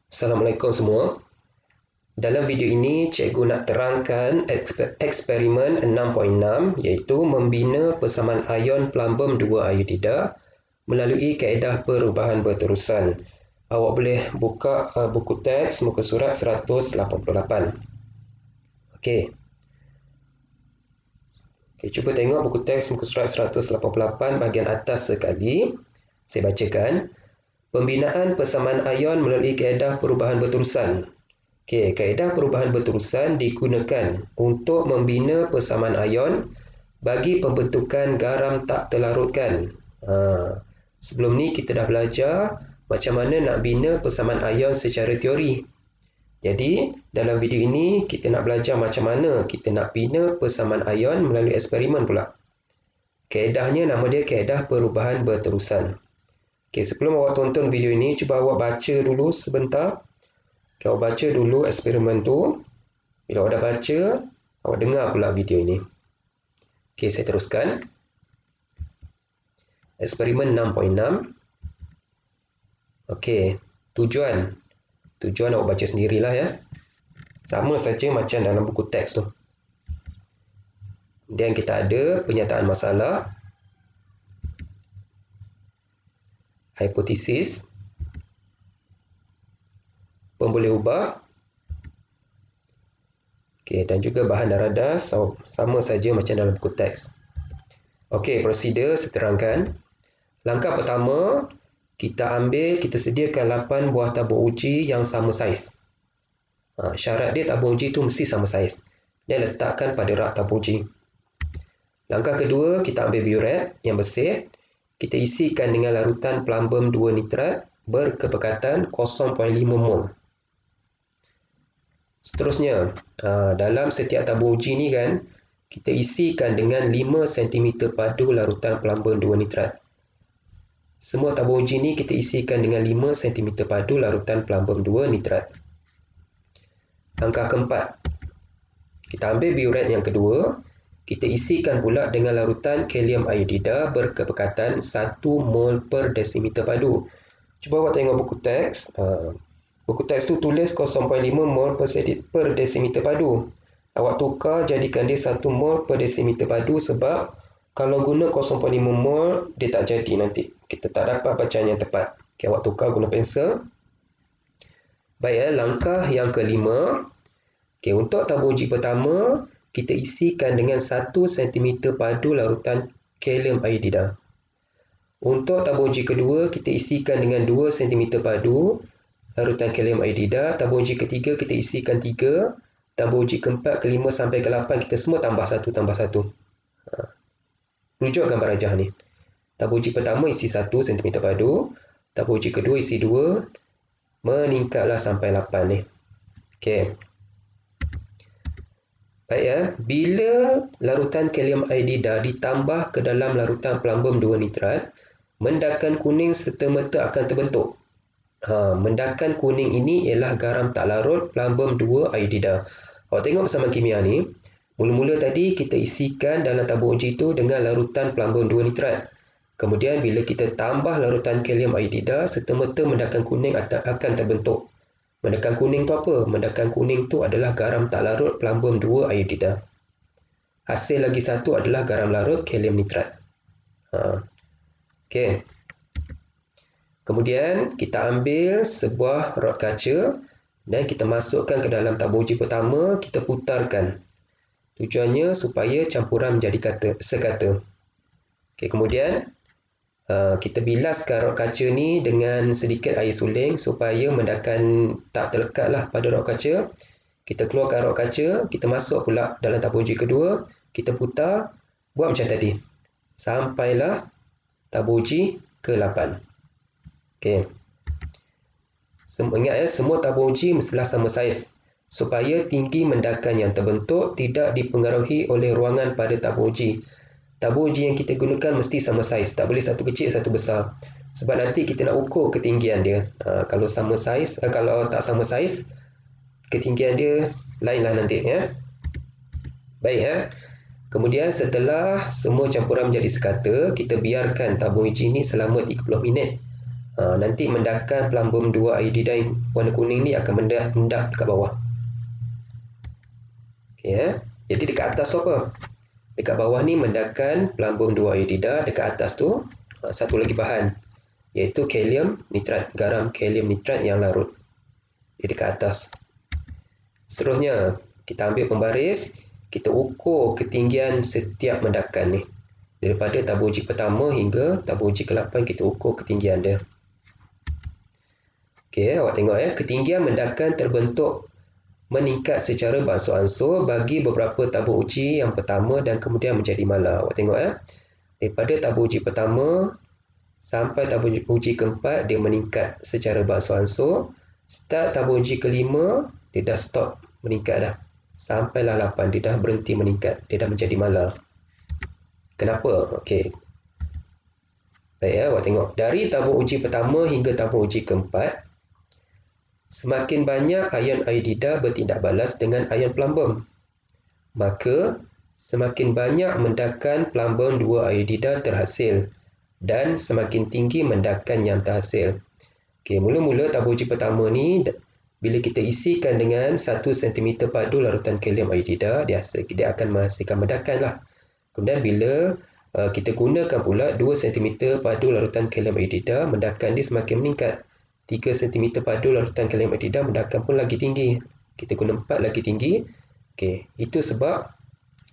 Assalamualaikum semua. Dalam video ini, cikgu nak terangkan eksperimen 6.6 iaitu membina persamaan ion plumbum 2 iodida melalui kaedah perubahan berterusan. Awak boleh buka buku teks muka surat 188. Okey. Cuba tengok buku teks muka surat 188 bahagian atas sekali. Saya bacakan. Pembinaan persamaan ion melalui kaedah perubahan berterusan. Okey, kaedah perubahan berterusan digunakan untuk membina persamaan ion bagi pembentukan garam tak terlarutkan. Sebelum ni kita dah belajar macam mana nak bina persamaan ion secara teori. Jadi, dalam video ini kita nak belajar macam mana kita nak bina persamaan ion melalui eksperimen pula. Kaedahnya nama dia kaedah perubahan berterusan. Okey, sebelum awak tonton video ini, cuba awak baca dulu sebentar. Okay, awak baca dulu eksperimen tu. Bila awak dah baca, awak dengar pula video ini. Okey, saya teruskan. Eksperimen 6.6. Okey, tujuan. Tujuan awak baca sendirilah ya. Sama saja macam dalam buku teks tu. Kemudian kita ada penyataan masalah, hipotesis, pemboleh ubah, dan juga bahan daradas sama saja macam dalam buku teks. Okey, prosedur saya terangkan. Langkah pertama, kita sediakan 8 buah tabung uji yang sama saiz. Syarat dia tabung uji tu mesti sama saiz. Dia letakkan pada rak tabung uji. Langkah kedua, kita ambil biuret yang bersih. Kita isikan dengan larutan plumbum 2 nitrat berkepekatan 0.5 mol. Seterusnya, dalam setiap tabung uji ni kan, kita isikan dengan 5 cm padu larutan plumbum 2 nitrat. Semua tabung uji ni kita isikan dengan 5 cm padu larutan plumbum 2 nitrat. Langkah keempat, kita ambil biuret yang kedua, kita isikan pula dengan larutan kalium iodida berkepekatan 1 mol per desimeter padu. Cuba awak tengok buku teks. Buku teks tu tulis 0.5 mol per desimeter padu. Awak tukar jadikan dia 1 mol per desimeter padu sebab kalau guna 0.5 mol dia tak jadi nanti. Kita tak dapat bacaan yang tepat. Okay, awak tukar guna pensel. Baik, langkah yang kelima. Okay, untuk tabung uji pertama, kita isikan dengan 1 cm padu larutan kalium iodida. Untuk tabung uji kedua, kita isikan dengan 2 cm padu larutan kalium iodida. Tabung uji ketiga kita isikan 3. Tabung uji keempat, kelima sampai ke-8 kita semua tambah 1. Rujuk gambar rajah ni. Tabung uji pertama isi 1 cm padu. Tabung uji kedua isi 2. Meningkatlah sampai 8 ni. Okey. Baik ya, bila larutan kalium iodida ditambah ke dalam larutan plumbum 2 nitrat, mendakan kuning serta-merta akan terbentuk. Mendakan kuning ini ialah garam tak larut plumbum 2 iodida. Awak tengok persamaan kimia ni, mula-mula tadi kita isikan dalam tabung uji tu dengan larutan plumbum 2 nitrat. Kemudian bila kita tambah larutan kalium iodida, serta-merta mendakan kuning akan terbentuk. Mendakan kuning tu apa? Mendakan kuning tu adalah garam tak larut plumbum 2 iodida. Hasil lagi satu adalah garam larut kalium nitrat. Okey. Kemudian kita ambil sebuah rod kaca dan kita masukkan ke dalam tabung uji pertama, kita putarkan. Tujuannya supaya campuran menjadi sekata. Okey, kemudian kita bilaskan rod kaca ni dengan sedikit air suling supaya mendakan tak terlekatlah pada rod kaca. Kita keluarkan rod kaca, kita masuk pula dalam tabung uji kedua, kita putar, buat macam tadi. Sampailah tabung uji ke-8. Okey. Ingat ya, semua tabung uji mestilah sama saiz supaya tinggi mendakan yang terbentuk tidak dipengaruhi oleh ruangan pada tabung uji. Tabung uji yang kita gunakan mesti sama saiz, tak boleh satu kecil satu besar. Sebab nanti kita nak ukur ketinggian dia. Kalau sama saiz, kalau tak sama saiz, ketinggian dia lainlah nanti ya. Baik ya. Kemudian setelah semua campuran menjadi sekata, kita biarkan tabung uji ini selama 30 minit. Nanti mendakan plumbum 2 iodida yang warna kuning ni akan mendap dekat bawah. Okay, jadi dekat atas tu apa? Dekat bawah ni mendakan plumbum 2 iodida, dekat atas tu satu lagi bahan, iaitu kalium nitrat, garam kalium nitrat yang larut. Jadi dekat atas. Seterusnya, kita ambil pembaris, kita ukur ketinggian setiap mendakan ni. Daripada tabur uji pertama hingga tabur uji ke-8 kita ukur ketinggian dia. Okey, awak tengok ya, ketinggian mendakan terbentuk meningkat secara beransur-ansur bagi beberapa tabur uji yang pertama dan kemudian menjadi mala. Awak tengok ya, daripada tabur uji pertama sampai tabur uji ke-4 dia meningkat secara beransur-ansur. Start tabur uji ke-5 dia dah stop meningkat dah. Sampailah 8 dia dah berhenti meningkat, dia dah menjadi mala. Kenapa? Okey. Baik ya, awak tengok. Dari tabur uji pertama hingga tabur uji ke-4, semakin banyak ion iodida bertindak balas dengan ion plumbum, maka semakin banyak mendakan plumbum 2 iodida terhasil dan semakin tinggi mendakan yang terhasil. Okey, mula-mula tabur uji pertama ni bila kita isikan dengan 1 cm padu larutan kalium iodida, dia akan menghasilkan mendakan lah. Kemudian bila kita gunakan pula 2 cm padu larutan kalium iodida, mendakan dia semakin meningkat. 3 cm padu larutan kalium iodida, mendakan pun lagi tinggi. Kita guna 4 lagi tinggi. Okey, itu sebab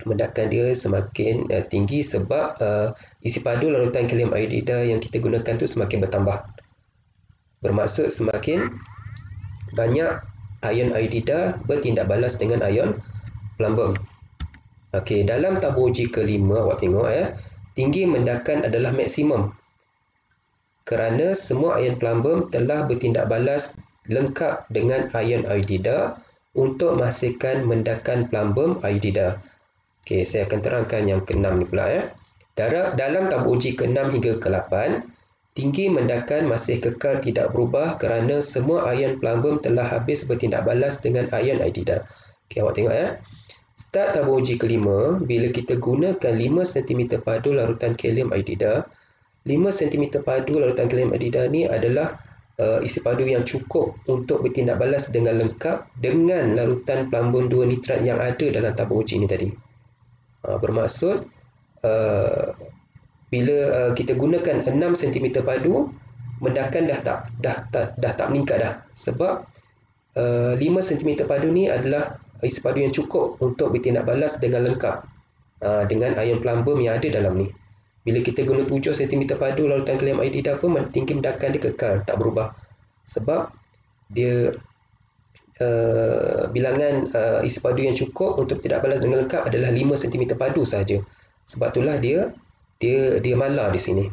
mendakan dia semakin tinggi sebab isi padu larutan kalium iodida yang kita gunakan tu semakin bertambah. Bermaksud semakin banyak ion iodida bertindak balas dengan ion plumbum. Okey, dalam tabur uji ke-5 awak tengok ya, tinggi mendakan adalah maksimum kerana semua ion plumbum telah bertindak balas lengkap dengan ion iodida untuk menghasilkan mendakan plumbum iodida. Okey, saya akan terangkan yang ke-6 ni pula ya. Dalam tabur uji ke-6 hingga ke-8, tinggi mendakan masih kekal tidak berubah kerana semua ion plumbum telah habis bertindak balas dengan ion iodida. Okey, awak tengok ya. Start tabur uji ke-5, bila kita gunakan 5 cm padu larutan kalium iodida, 5 cm padu larutan kalium iodida ni adalah isi padu yang cukup untuk bertindak balas dengan lengkap dengan larutan plumbum 2 nitrat yang ada dalam tabur uji ni tadi. Bermaksud bila kita gunakan 6 cm padu, mendakan dah tak meningkat dah, sebab 5 cm padu ni adalah isi padu yang cukup untuk bertindak balas dengan lengkap dengan ion plumbum yang ada dalam ni. Bila kita guna 7 cm padu larutan kalium iodida pun tinggi mendakan dia kekal, tak berubah. Sebab dia bilangan isi padu yang cukup untuk tidak balas dengan lengkap adalah 5 cm padu sahaja. Sebab itulah dia mala di sini.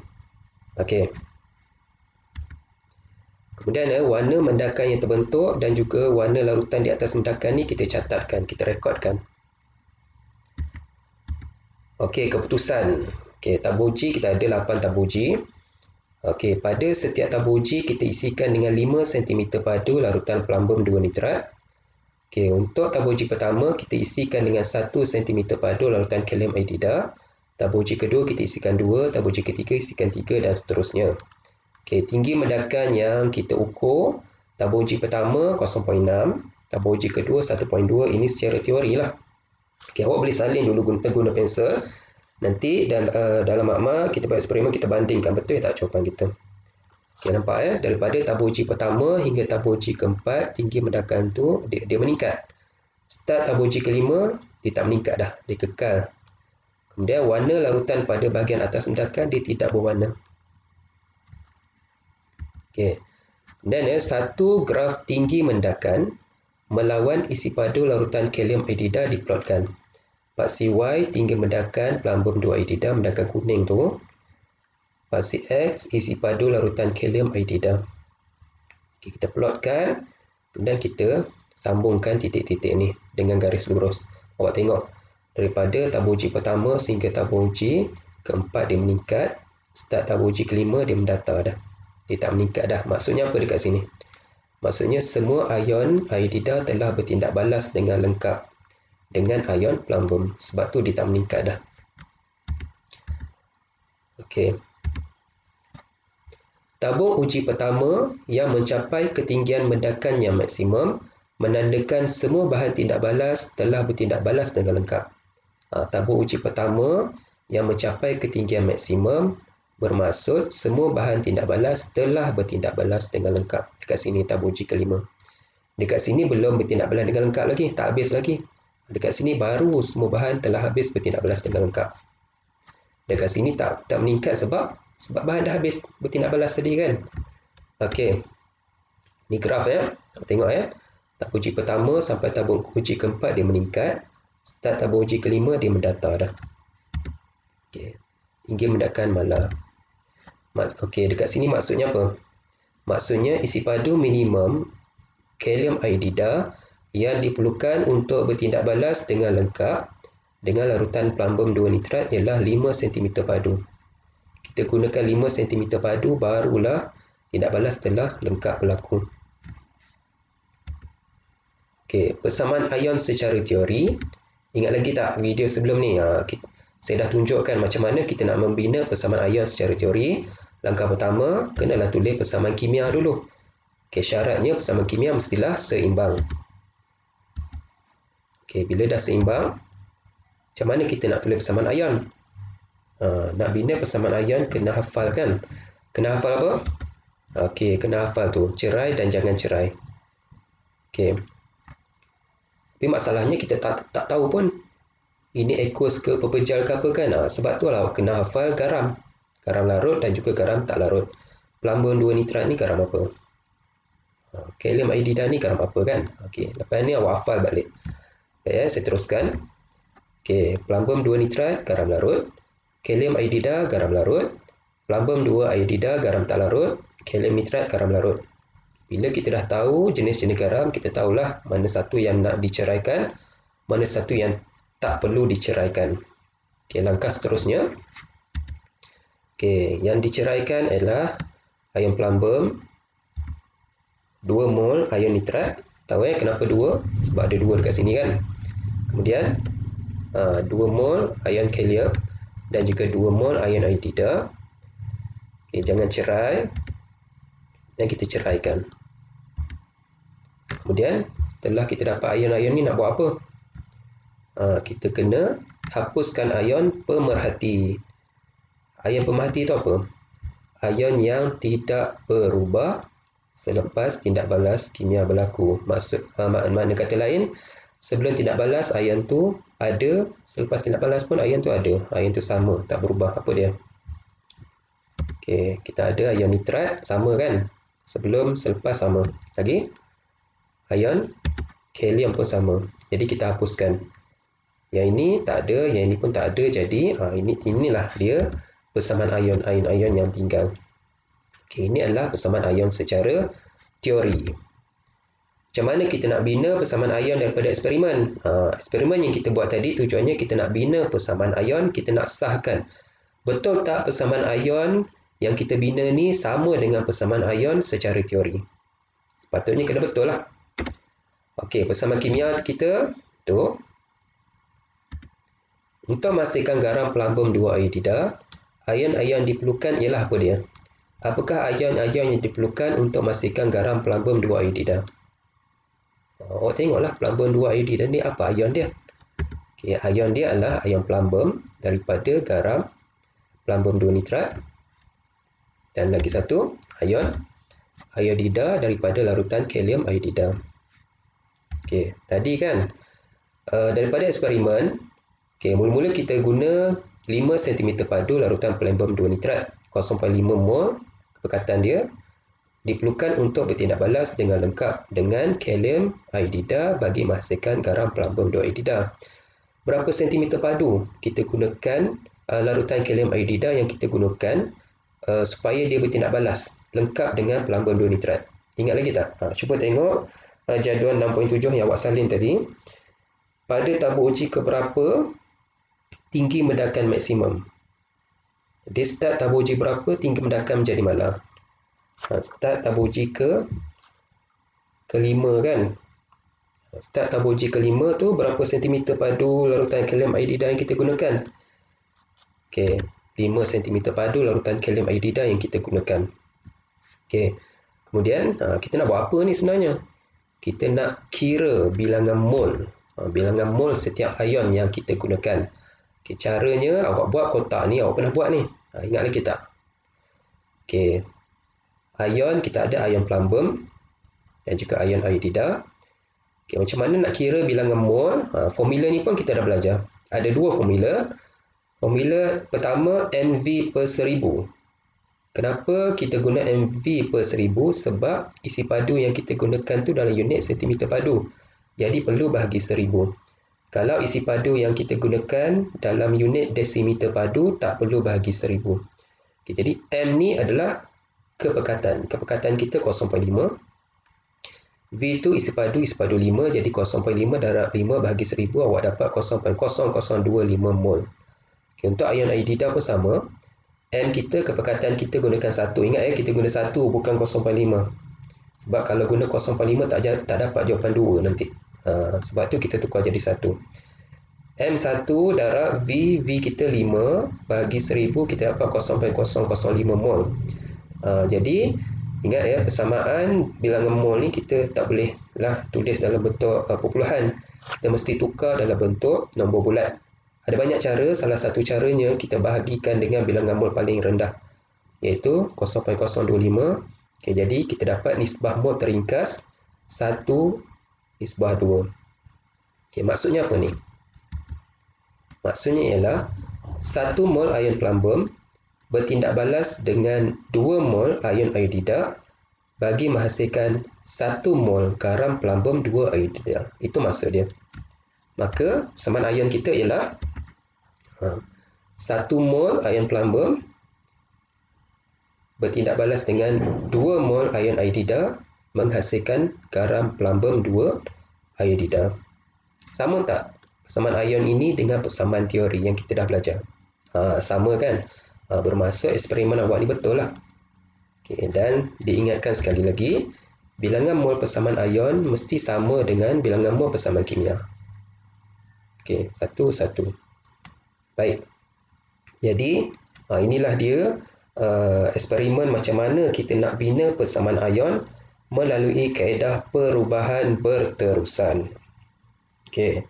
Okey. Kemudian warna mendakan yang terbentuk dan juga warna larutan di atas mendakan ni kita catatkan, kita rekodkan. Okey, keputusan. Okey, tabur uji kita ada 8 tabur uji. Okey, pada setiap tabur uji kita isikan dengan 5 cm padu larutan plumbum 2 nitrat. Okey, untuk tabur uji pertama kita isikan dengan 1 cm padu larutan kalium iodida. Tabur uji kedua kita isikan 2, tabur uji ketiga isikan 3 dan seterusnya. Okey, tinggi mendakan yang kita ukur tabur uji pertama 0.6, tabur uji kedua 1.2, ini secara teori lah. Okey, awak boleh salin dulu guna pensel. Nanti dalam makmal kita buat eksperimen, kita bandingkan betul tak jawapan kita. Okey, nampak ya, daripada tabur uji pertama hingga tabur uji ke-4, tinggi mendakan tu dia meningkat. Start tabur uji ke-5 dia tak meningkat dah, dia kekal. Kemudian warna larutan pada bahagian atas mendakan dia tidak berwarna. Okey. Kemudian satu graf tinggi mendakan melawan isi padu larutan kalium iodida diplotkan. Paksi Y tinggi mendakan plumbum 2 iodida, mendakan kuning tu. Paksi X isi padu larutan kalium iodida. Okay, kita plotkan, kemudian kita sambungkan titik-titik ni dengan garis lurus. Awak tengok, daripada tabur uji pertama sehingga tabur uji ke-4 dia meningkat. Start tabur uji ke-5 dia mendata dah. Dia tak meningkat dah. Maksudnya apa dekat sini? Maksudnya semua ion iodida telah bertindak balas dengan lengkap dengan ion plumbum. Sebab tu dia tak meningkat dah. Okey. Tabung uji pertama yang mencapai ketinggian ledakan yang maksimum menandakan semua bahan tindak balas telah bertindak balas dengan lengkap. Tabung uji pertama yang mencapai ketinggian maksimum bermaksud semua bahan tindak balas telah bertindak balas dengan lengkap. Dekat sini tabung uji kelima. Dekat sini belum bertindak balas dengan lengkap lagi, tak habis lagi. Dekat sini baru semua bahan telah habis bertindak balas dengan lengkap. Dekat sini tak meningkat sebab bahan dah habis bertindak balas tadi kan. Okey. Ni graf ya. Tengok ya. Tabung uji pertama sampai tabung uji keempat dia meningkat. Start tabung uji kelima dia mendata dah. Okey. Tinggi ledakan malar. Okey, dekat sini maksudnya apa? Maksudnya isi padu minimum kalium iodida yang diperlukan untuk bertindak balas dengan lengkap dengan larutan plumbum 2 nitrat ialah 5 cm padu. Kita gunakan 5 cm padu barulah tindak balas telah lengkap berlaku. Okey, persamaan ion secara teori. Ingat lagi tak video sebelum ni? Saya dah tunjukkan macam mana kita nak membina persamaan ion secara teori. Langkah pertama, kenalah tulis persamaan kimia dulu. Okey, syaratnya persamaan kimia mestilah seimbang. Okey, bila dah seimbang, macam mana kita nak tulis persamaan ion? Nak bina persamaan ion kena hafal kan? Kena hafal apa? Okey, kena hafal tu, cerai dan jangan cerai. Okey. Tapi masalahnya kita tak tahu pun ini aqueous ke pepejal ke apa kan? Sebab tu lah kena hafal garam. Garam larut dan juga garam tak larut. Plumbum 2 nitrat ni garam apa? Kalium iodida ni garam apa kan? Okey, lepas ni awak hafal balik. Okay, saya teruskan. Okey, plumbum 2 nitrat garam larut. Kalium iodida garam larut. Plumbum 2 iodida garam tak larut. Kalium nitrat garam larut. Bila kita dah tahu jenis-jenis garam, kita tahulah mana satu yang nak diceraikan, mana satu yang tak perlu diceraikan. Okey, langkah seterusnya. Okey, yang diceraikan adalah ion plumbum 2 mol ion nitrat. Tahu kenapa 2? Sebab ada 2 dekat sini kan. Kemudian 2 mol ion kalium dan juga 2 mol ion iodida. Okey, jangan cerai. Dan kita ceraikan. Kemudian setelah kita dapat ion-ion ni nak buat apa? Kita kena hapuskan ion pemerhati. Ion pemerhati itu apa? Ion yang tidak berubah selepas tindak balas kimia berlaku. Makna kata lain, sebelum tindak balas ion tu ada, selepas tindak balas pun ion tu ada. Ion tu sama, tak berubah. Apa dia? Okey, kita ada ion nitrat sama kan? Selepas sama. Lagi ion kalium pun sama. Jadi kita hapuskan. Yang ini tak ada, yang ini pun tak ada. Jadi inilah dia persamaan ion yang tinggal. Okey, ini adalah persamaan ion secara teori. Macam mana kita nak bina persamaan ion daripada eksperimen? Eksperimen yang kita buat tadi tujuannya kita nak bina persamaan ion, kita nak sahkan. Betul tak persamaan ion yang kita bina ni sama dengan persamaan ion secara teori? Sepatutnya kena betul lah. Okey, persamaan kimia kita tu. Untuk menghasilkan garam plumbum 2 iodida, ion-ion diperlukan ialah apa dia? Apakah ion-ion yang diperlukan untuk menghasilkan garam plumbum 2 iodida? Tengoklah plumbum 2 iodida ni apa ion dia? Okey, ion dia adalah ion plumbum daripada garam plumbum 2 nitrat. Dan lagi satu, ion iodida daripada larutan kalium iodida. Okey, tadi kan daripada eksperimen, okey, mula-mula kita guna 5 cm padu larutan plumbum 2 nitrat, 0.5 mol kepekatan dia diperlukan untuk bertindak balas dengan lengkap dengan kalium iodida bagi menghasilkan garam plumbum 2 iodida. Berapa cm padu kita gunakan larutan kalium iodida yang kita gunakan supaya dia bertindak balas lengkap dengan plumbum 2 nitrat? Ingat lagi tak? Cuba tengok jadual 6.7 yang awak salin tadi. Pada tabung uji keberapa tinggi ledakan maksimum? Dia start tabung uji berapa, tinggi ledakan menjadi malar? Start tabung uji kelima kan? Start tabung uji kelima tu berapa cm padu larutan kalium iodida yang kita gunakan? Okey, 5 cm padu larutan kalium iodida yang kita gunakan. Okey. Kemudian kita nak buat apa ni sebenarnya? Kita nak kira bilangan mol. Bilangan mol setiap ion yang kita gunakan. Okey, caranya awak buat kotak ni, awak pernah buat ni. Ingat lagi tak? Okey. Ion, kita ada ion plumbum dan juga ion iodida. Okey, macam mana nak kira bilangan mol? Formula ni pun kita dah belajar. Ada dua formula. Formula pertama mv per 1000. Kenapa kita guna mv per 1000? Sebab isi padu yang kita gunakan tu dalam unit sentimeter padu. Jadi perlu bahagi 1000. Kalau isi padu yang kita gunakan dalam unit desimeter padu, tak perlu bahagi 1000. Okay, jadi M ni adalah kepekatan. Kepekatan kita 0.5. V tu isi padu 5, jadi 0.5 darab 5 bahagi 1000, awak dapat 0.0025 mol. Okay, untuk ion iodida pun sama. M kita, kepekatan kita gunakan 1. Ingat ya, kita guna 1 bukan 0.5. Sebab kalau guna 0.5 tak dapat jawapan 2 nanti. Sebab tu kita tukar jadi 1. M1 darab V kita 5 bagi 1000, kita dapat 0.005 mol. Jadi ingat ya, persamaan bilangan mol ni kita tak boleh lah tulis dalam bentuk perpuluhan. Kita mesti tukar dalam bentuk nombor bulat. Ada banyak cara, salah satu caranya kita bahagikan dengan bilangan mol paling rendah, iaitu 0.025. Okay, jadi kita dapat nisbah mol teringkas 1/2. Okay, maksudnya apa ni? Maksudnya ialah 1 mol ion plumbum bertindak balas dengan 2 mol ion iodida bagi menghasilkan 1 mol garam plumbum 2 iodida. Itu maksud dia. Maka persamaan ion kita ialah 1 mol ion plumbum bertindak balas dengan 2 mol ion iodida menghasilkan garam plumbum 2 iodida. Sama tak persamaan ion ini dengan persamaan teori yang kita dah belajar? Sama kan? Bermaksud eksperimen awak ni betul lah. Okay, dan diingatkan sekali lagi, bilangan mol persamaan ion mesti sama dengan bilangan mol persamaan kimia. Okey, 1:1. Baik. Jadi, inilah dia eksperimen macam mana kita nak bina persamaan ion melalui kaedah perubahan berterusan. Okey.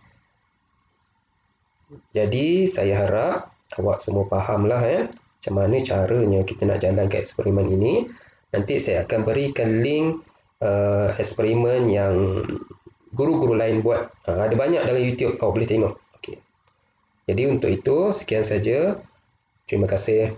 Jadi, saya harap awak semua fahamlah macam mana caranya kita nak jalankan eksperimen ini. Nanti saya akan berikan link eksperimen yang guru-guru lain buat. Ada banyak dalam YouTube, awak boleh tengok. Okey. Jadi untuk itu, sekian saja. Terima kasih.